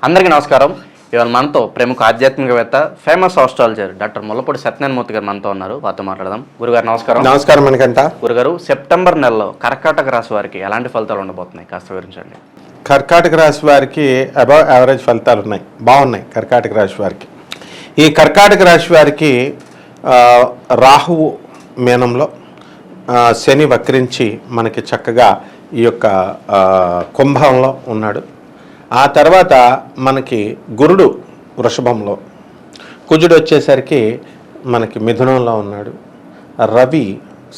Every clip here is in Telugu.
అందరికీ నమస్కారం. ఇవాళ మనతో ప్రముఖ ఆధ్యాత్మికవేత్త famous astrologer doctor Mullapudi Satyanarayana Murthy గారు మనతో ఉన్నారు. వారితో మాట్లాడదాం. గురుగారు నమస్కారం. నమస్కారం మనకంట. గురుగారు, సెప్టెంబర్ నెలలో కర్కాటక రాశి వారికి ఎలాంటి ఫలితాలు ఉండబోతున్నాయి కాస్త వివరించండి. కర్కాటక రాశి వారికి అబవ్ యావరేజ్ ఫలితాలు ఉన్నాయి, బాగున్నాయి. కర్కాటక రాశి వారికి ఈ కర్కాటక రాశి వారికి రాహువు మీనంలో, శని వక్రించి మనకి చక్కగా ఈ యొక్క కుంభంలో ఉన్నాడు. ఆ తర్వాత మనకి గురుడు వృషభంలో, కుజుడు వచ్చేసరికి మనకి మిథునంలో ఉన్నాడు. రవి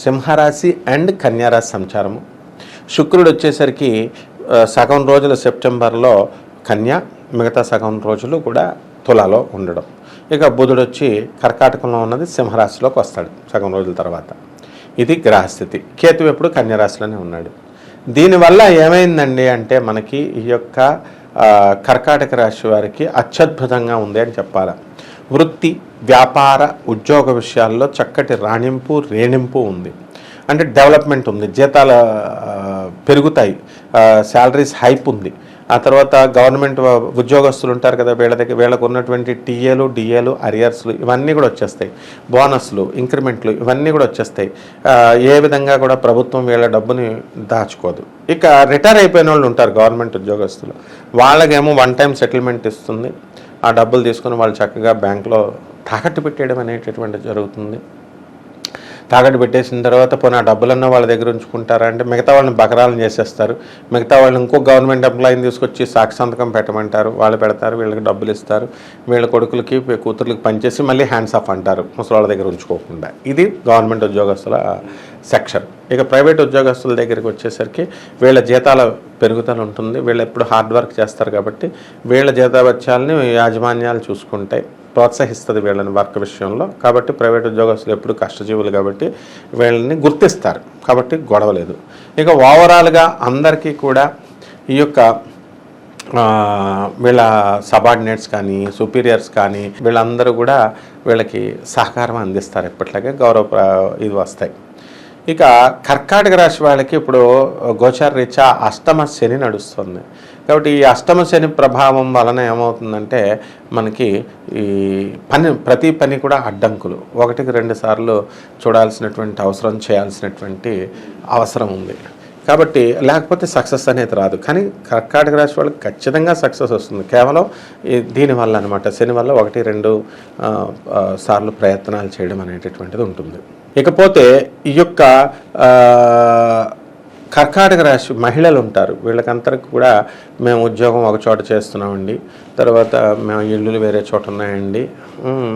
సింహరాశి అండ్ కన్యారాశి సంచారము. శుక్రుడు వచ్చేసరికి సగం రోజులు సెప్టెంబర్లో కన్యా, మిగతా సగం రోజులు కూడా తులాలో ఉండడం. ఇక బుధుడు వచ్చి కర్కాటకంలో ఉన్నది సింహరాశిలోకి వస్తాడు సగం రోజుల తర్వాత. ఇది గ్రహస్థితి. కేతు ఎప్పుడు కన్యారాశిలోనే ఉన్నాడు. దీనివల్ల ఏమైందండి అంటే మనకి ఈ యొక్క కర్కాటక రాశి వారికి అత్యద్భుతంగా ఉంది అని చెప్పాలి. వృత్తి, వ్యాపార, ఉద్యోగ విషయాల్లో చక్కటి రాణింపు, రేణింపు ఉంది. అంటే డెవలప్మెంట్ ఉంది, జీతాలు పెరుగుతాయి, శాలరీస్ హైప్ ఉంది. ఆ తర్వాత గవర్నమెంట్ ఉద్యోగస్తులు ఉంటారు కదా, వీళ్ళకు ఉన్నటువంటి టీఏలు, డిఏలు, అరియర్స్లు ఇవన్నీ కూడా వచ్చేస్తాయి. బోనస్లు, ఇంక్రిమెంట్లు ఇవన్నీ కూడా వచ్చేస్తాయి. ఏ విధంగా కూడా ప్రభుత్వం వీళ్ళ డబ్బుని దాచుకోదు. ఇక రిటైర్ అయిపోయిన వాళ్ళు ఉంటారు గవర్నమెంట్ ఉద్యోగస్తులు, వాళ్ళకేమో వన్ టైం సెటిల్మెంట్ ఇస్తుంది. ఆ డబ్బులు తీసుకుని వాళ్ళు చక్కగా బ్యాంకులో తాకట్టు పెట్టేయడం అనేటటువంటి జరుగుతుంది. తాకట్టు పెట్టేసిన తర్వాత పోనీ ఆ డబ్బులన్నా వాళ్ళ దగ్గర ఉంచుకుంటారా అంటే మిగతా వాళ్ళని బకరాలను చేసేస్తారు. మిగతా వాళ్ళని ఇంకో గవర్నమెంట్ ఎంప్లాయీని తీసుకొచ్చి సాక్షి సంతకం పెట్టమంటారు, వాళ్ళు పెడతారు, వీళ్ళకి డబ్బులు ఇస్తారు. వీళ్ళ కొడుకులకి కూతుర్లకి పనిచేసి మళ్ళీ హ్యాండ్స్ ఆఫ్ అంటారు ముసలి వాళ్ళ దగ్గర ఉంచుకోకుండా. ఇది గవర్నమెంట్ ఉద్యోగస్తుల సెక్షన్. ఇక ప్రైవేట్ ఉద్యోగస్తుల దగ్గరికి వచ్చేసరికి వీళ్ళ జీతాల పెరుగుదల ఉంటుంది. వీళ్ళు ఎప్పుడు హార్డ్ వర్క్ చేస్తారు కాబట్టి వీళ్ళ జీతాబత్యాలని యాజమాన్యాలు చూసుకుంటాయి, ప్రోత్సహిస్తుంది వీళ్ళని వర్క్ విషయంలో. కాబట్టి ప్రైవేట్ ఉద్యోగస్తులు ఎప్పుడు కష్టజీవులు కాబట్టి వీళ్ళని గుర్తిస్తారు, కాబట్టి గొడవలేదు. ఇక ఓవరాల్గా అందరికీ కూడా ఈ యొక్క వీళ్ళ సబార్డినేట్స్ కానీ, సుపీరియర్స్ కానీ వీళ్ళందరూ కూడా వీళ్ళకి సహకారం అందిస్తారు. ఎప్పట్లాగే గౌరవ ఇది వస్తాయి. ఇక కర్కాటక రాశి వాళ్ళకి ఇప్పుడు గోచార రీత్యా అష్టమ శని నడుస్తుంది. కాబట్టి ఈ అష్టమ శని ప్రభావం వలన ఏమవుతుందంటే మనకి ఈ ప్రతి పని కూడా అడ్డంకులు, 1-2 సార్లు చూడాల్సినటువంటి అవసరం, చేయాల్సినటువంటి అవసరం ఉంది. కాబట్టి లేకపోతే సక్సెస్ అనేది రాదు. కానీ కర్కాటక రాశి వాళ్ళకి ఖచ్చితంగా సక్సెస్ వస్తుంది కేవలం దీనివల్ల అనమాట. శని వల్ల 1-2 సార్లు ప్రయత్నాలు చేయడం అనేటటువంటిది ఉంటుంది. ఇకపోతే ఈ యొక్క కర్కాటక రాశి మహిళలు ఉంటారు, వీళ్ళకందరికి కూడా మేము ఉద్యోగం ఒక చోట చేస్తున్నామండి, తర్వాత మేము ఇల్లులు వేరే చోట ఉన్నాయండి,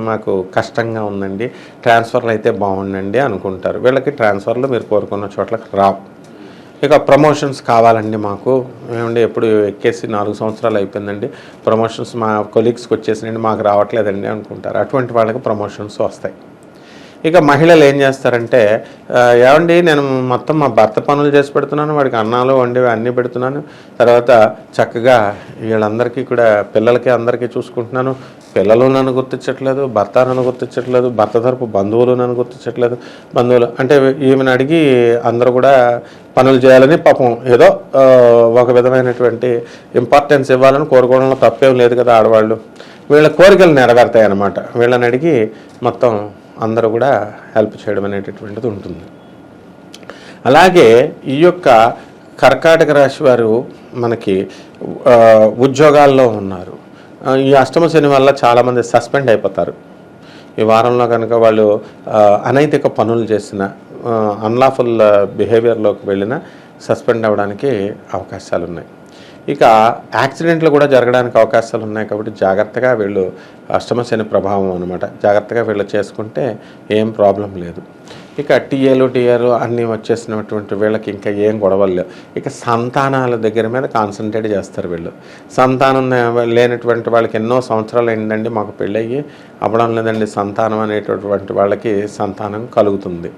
మాకు కష్టంగా ఉందండి, ట్రాన్స్ఫర్లు అయితే బాగుండండి అనుకుంటారు. వీళ్ళకి ట్రాన్స్ఫర్లు మీరు కోరుకున్న చోట్లకి రావు. ఇక ప్రమోషన్స్ కావాలండి మాకు, ఏమండి ఎప్పుడు ఎక్కేసి 4 సంవత్సరాలు అయిపోయిందండి, ప్రమోషన్స్ మా కొలీగ్స్కి వచ్చేసినండి, మాకు రావట్లేదండి అనుకుంటారు. అటువంటి వాళ్ళకి ప్రమోషన్స్ వస్తాయి. ఇక మహిళలు ఏం చేస్తారంటే, ఏమండి నేను మొత్తం మా భర్త పనులు చేసి పెడుతున్నాను, వాడికి అన్నాలు వండివి అన్నీ పెడుతున్నాను, తర్వాత చక్కగా వీళ్ళందరికీ కూడా పిల్లలకి అందరికీ చూసుకుంటున్నాను, పిల్లలు నన్ను గుర్తించట్లేదు, భర్త నన్ను గుర్తించట్లేదు, భర్త తరపు బంధువులు నన్ను గుర్తించట్లేదు. బంధువులు అంటే ఈమెను అడిగి అందరూ కూడా పనులు చేయాలని పాపం ఏదో ఒక విధమైనటువంటి ఇంపార్టెన్స్ ఇవ్వాలని కోరుకోవడంలో తప్పేం లేదు కదా ఆడవాళ్ళు. వీళ్ళ కోరికలు నెరవేరుతాయి అన్నమాట. వీళ్ళని అడిగి మొత్తం అందరూ కూడా హెల్ప్ చేయడం అనేటటువంటిది ఉంటుంది. అలాగే ఈ యొక్క కర్కాటక రాశి వారు మనకి ఉద్యోగాల్లో ఉన్నారు. ఈ అష్టమ శని వల్ల చాలామంది సస్పెండ్ అయిపోతారు. ఈ వారంలో కనుక వాళ్ళు అనైతిక పనులు చేసిన, అన్లాఫుల్ బిహేవియర్లోకి వెళ్ళిన సస్పెండ్ అవ్వడానికి అవకాశాలు ఉన్నాయి. ఇక యాక్సిడెంట్లు కూడా జరగడానికి అవకాశాలు ఉన్నాయి. కాబట్టి జాగ్రత్తగా వీళ్ళు అష్టమ శని ప్రభావం అనమాట, జాగ్రత్తగా వీళ్ళు చేసుకుంటే ఏం ప్రాబ్లం లేదు. ఇక టీఏలు అన్నీ వచ్చేసినటువంటి వీళ్ళకి ఇంకా ఏం గొడవలు లేవు. ఇక సంతానాల దగ్గర మీద కాన్సన్ట్రేట్ చేస్తారు వీళ్ళు. సంతానం లేనటువంటి వాళ్ళకి ఎన్నో సంవత్సరాలు అయిందండి మాకు పెళ్ళయ్యి అవ్వడం లేదండి సంతానం అనేటటువంటి వాళ్ళకి సంతానం కలుగుతుంది.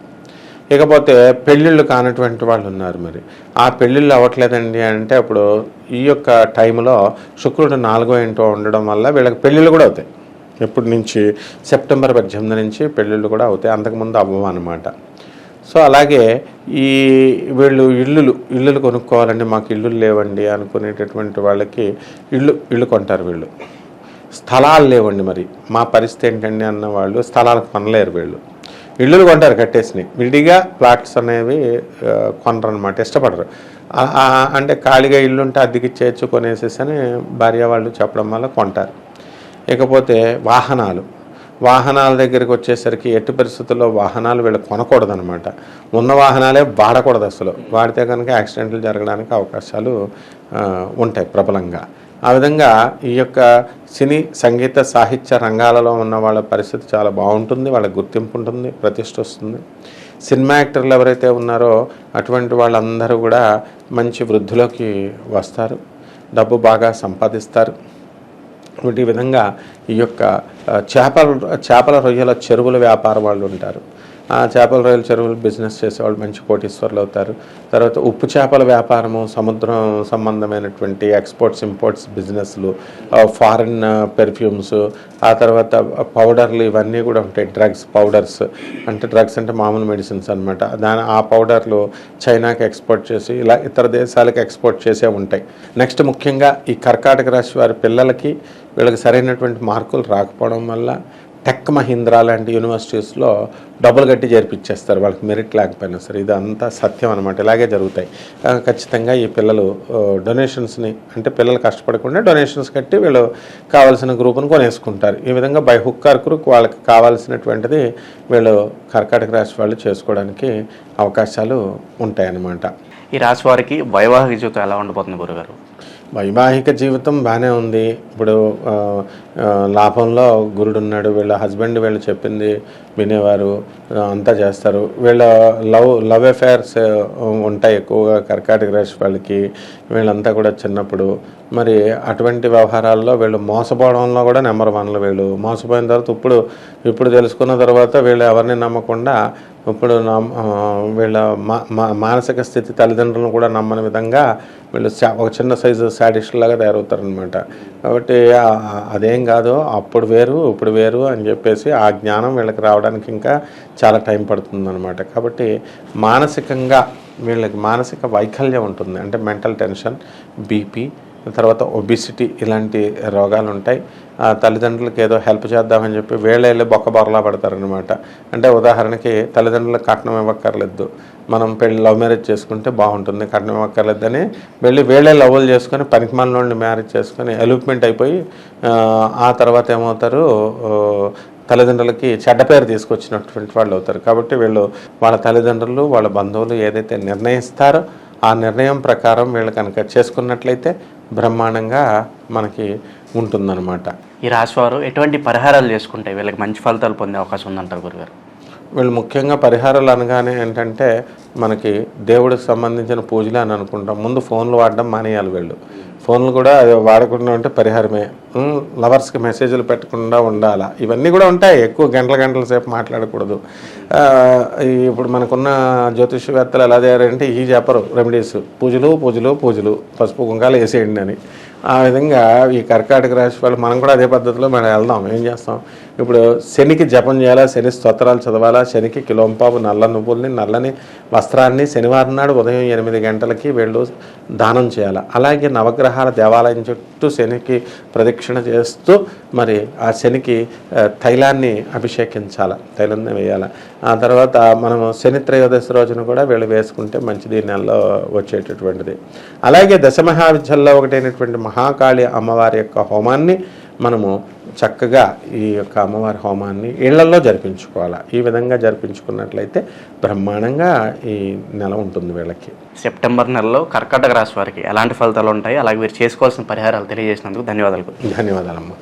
ఇకపోతే పెళ్ళిళ్ళు కానటువంటి వాళ్ళు ఉన్నారు, మరి ఆ పెళ్ళిళ్ళు అవ్వట్లేదండి అంటే అప్పుడు ఈ యొక్క టైంలో శుక్రుడు 4వ ఇంట్లో ఉండడం వల్ల వీళ్ళకి పెళ్ళిళ్ళు కూడా అవుతాయి. ఎప్పటి నుంచి సెప్టెంబర్ 18 నుంచి పెళ్ళిళ్ళు కూడా అవుతాయి, అంతకుముందు అవ్వవు అనమాట. సో అలాగే ఈ వీళ్ళు ఇల్లులు కొనుక్కోవాలండి, మాకు ఇల్లులు లేవండి అనుకునేటటువంటి వాళ్ళకి ఇల్లు కొంటారు వీళ్ళు. స్థలాలు లేవండి, మరి మా పరిస్థితి ఏంటండి అన్న వాళ్ళు స్థలాలకు కొనలేరు. వీళ్ళు ఇల్లులు కొంటారు కట్టేసినాయి, విడిగా ప్లాట్స్ అనేవి కొనరు అనమాట, ఇష్టపడరు. అంటే ఖాళీగా ఇల్లుంటే అద్దెకి ఇచ్చేయచ్చు కొనేసేసి భార్య వాళ్ళు చెప్పడం వల్ల కొంటారు. ఇకపోతే వాహనాల దగ్గరికి వచ్చేసరికి ఎట్టి పరిస్థితుల్లో వాహనాలు వీళ్ళు కొనకూడదు అనమాట. ఉన్న వాహనాలే వాడకూడదు, అసలు వాడితే కనుక యాక్సిడెంట్లు జరగడానికి అవకాశాలు ఉంటాయి ప్రబలంగా. ఆ విధంగా ఈ యొక్క సినీ సంగీత సాహిత్య రంగాలలో ఉన్న వాళ్ళ పరిస్థితి చాలా బాగుంటుంది, వాళ్ళకి గుర్తింపు ఉంటుంది, ప్రతిష్ట వస్తుంది. సినిమా యాక్టర్లు ఎవరైతే ఉన్నారో అటువంటి వాళ్ళందరూ కూడా మంచి వృద్ధిలోకి వస్తారు, డబ్బు బాగా సంపాదిస్తారు. ఈ విధంగా ఈ యొక్క చేపల రొయ్యల చెరువుల వ్యాపారం వాళ్ళు ఉంటారు. ఆ చేపల రొయ్యల చెరువులు బిజినెస్ చేసేవాళ్ళు మంచి కోటీశ్వర్లు అవుతారు. తర్వాత ఉప్పు చేపల వ్యాపారము, సముద్రం సంబంధమైనటువంటి ఎక్స్పోర్ట్స్ ఇంపోర్ట్స్ బిజినెస్లు, ఫారిన్ పెర్ఫ్యూమ్స్, ఆ తర్వాత పౌడర్లు, ఇవన్నీ కూడా ఉంటాయి. పౌడర్స్ అంటే మామూలు మెడిసిన్స్ అనమాట. ఆ పౌడర్లు చైనాకి ఎక్స్పోర్ట్ చేసి ఇలా ఇతర దేశాలకు ఎక్స్పోర్ట్ చేసే ఉంటాయి. నెక్స్ట్ ముఖ్యంగా ఈ కర్కాటక రాశి వారి పిల్లలకి వీళ్ళకి సరైనటువంటి మార్కులు రాకపోవడం వల్ల టెక్ మహీంద్రా లాంటి యూనివర్సిటీస్లో డబ్బులు కట్టి చేర్పించేస్తారు, వాళ్ళకి మెరిట్ లేకపోయినా సరే. ఇదంతా సత్యం అనమాట, ఇలాగే జరుగుతాయి. ఖచ్చితంగా ఈ పిల్లలు డొనేషన్స్ని, అంటే పిల్లలు కష్టపడకుండా డొనేషన్స్ కట్టి వీళ్ళు కావాల్సిన గ్రూపును కొనేసుకుంటారు. ఈ విధంగా బై హుక్ ఆర్ క్రూక్ వాళ్ళకి కావాల్సినటువంటిది వీళ్ళు కర్కాటక రాశి వాళ్ళు చేసుకోవడానికి అవకాశాలు ఉంటాయన్నమాట. ఈ రాశి వారికి వైవాహిక జీవితం ఎలా ఉండబోతుంది గురుగారు? వైవాహిక జీవితం బాగానే ఉంది. ఇప్పుడు లాభంలో గురుడు ఉన్నాడు, వీళ్ళ హస్బెండ్ వీళ్ళు చెప్పింది వినేవారు, అంతా చేస్తారు. వీళ్ళ లవ్ అఫైర్స్ ఉంటాయి ఎక్కువగా కర్కాటక రాశి వాళ్ళకి. వీళ్ళంతా కూడా చిన్నప్పుడు మరి అటువంటి వ్యవహారాల్లో వీళ్ళు మోసపోవడంలో కూడా నెంబర్ వన్లు. వీళ్ళు మోసపోయిన తర్వాత ఇప్పుడు తెలుసుకున్న తర్వాత వీళ్ళు ఎవరిని నమ్మకుండా ఇప్పుడు వీళ్ళ మానసిక స్థితి తల్లిదండ్రులను కూడా నమ్మని విధంగా వీళ్ళు ఒక చిన్న సైజు శాడిస్ట్లాగా తయారవుతారనమాట. కాబట్టి అదేం కాదు, అప్పుడు వేరు ఇప్పుడు వేరు అని చెప్పేసి ఆ జ్ఞానం వీళ్ళకి రావడానికి ఇంకా చాలా టైం పడుతుందన్నమాట. కాబట్టి మానసికంగా వీళ్ళకి మానసిక వైకల్యం ఉంటుంది, అంటే మెంటల్ టెన్షన్, బీపీ, తర్వాత ఒబిసిటీ, ఇలాంటి రోగాలు ఉంటాయి. తల్లిదండ్రులకు ఏదో హెల్ప్ చేద్దామని చెప్పి వీళ్ళే బొక్క బొరలా పడతారనమాట. అంటే ఉదాహరణకి తల్లిదండ్రులకు కట్నం ఇవ్వక్కర్లేదు, మనం లవ్ మ్యారేజ్ చేసుకుంటే బాగుంటుంది, కట్నం ఇవ్వక్కర్లేదని వీళ్ళే లవ్లు చేసుకొని పనికిమాలిన వాళ్ళని మ్యారేజ్ చేసుకొని ఎలూప్మెంట్ అయిపోయి ఆ తర్వాత ఏమవుతారు, తల్లిదండ్రులకి చెడ్డ పేరు తీసుకొచ్చినటువంటి వాళ్ళు అవుతారు. కాబట్టి వీళ్ళు వాళ్ళ తల్లిదండ్రులు వాళ్ళ బంధువులు ఏదైతే నిర్ణయిస్తారో ఆ నిర్ణయం ప్రకారం వీళ్ళు కనుక చేసుకున్నట్లయితే బ్రహ్మాండంగా మనకి ఉంటుందన్నమాట. ఈ రాశివారు ఎటువంటి పరిహారాలు చేసుకుంటే వీళ్ళకి మంచి ఫలితాలు పొందే అవకాశం ఉందంటారు గురుగారు? వీళ్ళు ముఖ్యంగా పరిహారాలు అనగానే ఏంటంటే మనకి దేవుడికి సంబంధించిన పూజలే అని అనుకుంటాం. ముందు ఫోన్లు వాడడం మానేయాలి వీళ్ళు. ఫోన్లు కూడా వాడకుండా ఉంటే పరిహారమే. లవర్స్కి మెసేజ్లు పెట్టకుండా ఉండాలా, ఇవన్నీ కూడా ఉంటాయి. ఎక్కువ గంటల సేపు మాట్లాడకూడదు. ఇప్పుడు మనకున్న జ్యోతిష్యవేత్తలు ఎలా తయారంటే ఈ చెప్పరు రెమెడీస్, పూజలు పసుపు కుంకాలు వేసేయండి అని. ఆ విధంగా ఈ కర్కాటక రాశి వాళ్ళు మనం కూడా అదే పద్ధతిలో మనం వెళ్దాం. ఏం చేస్తాం, ఇప్పుడు శనికి జపం చేయాలా, శని స్తోత్రాలు చదవాలా, శనికి కిలోంపావు నల్ల నువ్వుల్ని, నల్లని వస్త్రాన్ని శనివారం నాడు ఉదయం 8 గంటలకి వీళ్ళు దానం చేయాలి. అలాగే నవగ్రహాల దేవాలయం చుట్టూ శనికి ప్రదక్షిణ చేస్తూ మరి ఆ శనికి తైలాన్ని అభిషేకించాలి, తైలాన్ని వేయాలి. ఆ తర్వాత మనము శని త్రయోదశి రోజున కూడా వీళ్ళు వేసుకుంటే మంచిది, నెలలో వచ్చేటటువంటిది. అలాగే దశమహావిద్యల్లో ఒకటైనటువంటి మహాకాళి అమ్మవారి యొక్క హోమాన్ని మనము చక్కగా ఈ యొక్క అమ్మవారి హోమాన్ని ఇళ్లలో జరిపించుకోవాలి. ఈ విధంగా జరిపించుకున్నట్లయితే బ్రహ్మాండంగా ఈ నెల ఉంటుంది వీళ్ళకి. సెప్టెంబర్ నెలలో కర్కాటక రాశి వారికి ఎలాంటి ఫలితాలు ఉంటాయి, అలాగే వీరు చేసుకోవాల్సిన పరిహారాలు తెలియజేసినందుకు ధన్యవాదాలు. ధన్యవాదాలమ్మా.